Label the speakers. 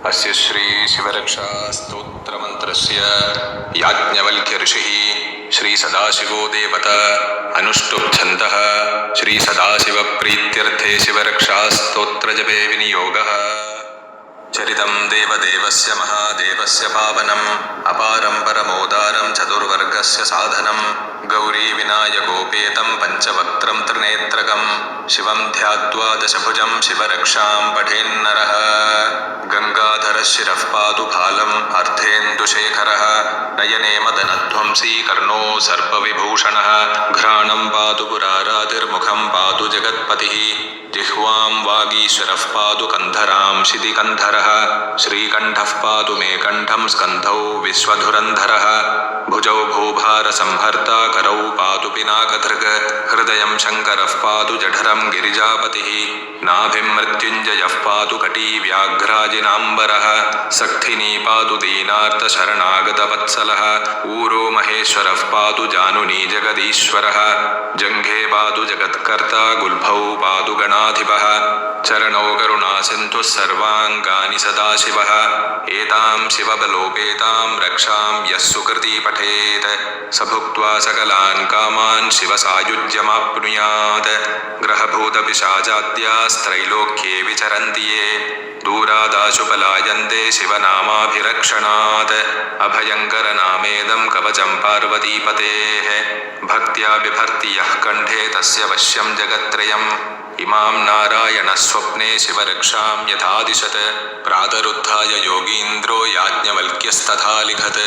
Speaker 1: अस्य श्री शिवरक्षा स्तोत्रमन्त्रस्य याज्ञवल्क्य ऋषिः श्री सदाशिवो देवता अनुष्टुप्छन्दः श्री सदाशिव प्रीत्यर्थे शिवरक्षा स्तोत्रजपे विनियोगः। चरितं देवदेवस्य महादेवस्य पावनम् अपारं परमोदारं चतुर्वर्गस्य साधनं गौरी विनायकोपेतं पञ्चवक्त्रं त्रिनेत्रकं शिवं ध्यात्वा दशभुजं शिवरक्षां पठेन्नरः। गंगाधरः शिरः पातु फालम् अर्धेन्दुशेखरः नयने मदनध्वंसी कर्णो सर्पविभूषणः घ्राणं पातु पुरारातिर्मुखं पातु जगत्पतिः जिह्वां वागीश्वरः पातु कन्धरां शितिकन्धरः श्रीकण्ठः पातु मे कण्ठं स्कन्धौ विश्वधुरन्धरः भुजौ भूभारसंहर्ता करौ पातु पिनाकधृक् हृदयं शङ्करः पातु जठरं गिरिजापतिः नाभिं मृत्युञ्जयः पातु कटी व्याघ्राजिनाम्बरः सक्थिनी पातु दीनार्तशरणागतवत्सलः ऊरो महेश्वरः पातु जानुनी जगदीश्वरः जङ्घे पातु जगत्कर्ता गुल्फौ पातु गणाधिपः चरणौ करुणासिन्धुः सर्वाङ्गानि सदाशिवः एतां शिवबलोपेतां रक्षां यः सुकृती पठेत् स भुक्त्वा सकलान् कामान् शिवसायुज्यमाप्नुयात्। ग्रहभूतपिशाचाद्यास्त्रैलोक्ये विचरन्ति ये दूरादाशु पलायन्ते शिवनामाभिरक्षणात् अभयङ्करनामेदं कवचं पार्वतीपतेः भक्त्या बिभर्ति यः कण्ठे तस्य वश्यं जगत्त्रयम् इमां नारायणस्वप्ने शिवरक्षां यथादिशत् प्रातरुत्थाय योगीन्द्रो याज्ञवल्क्यस्तथा लिखत्।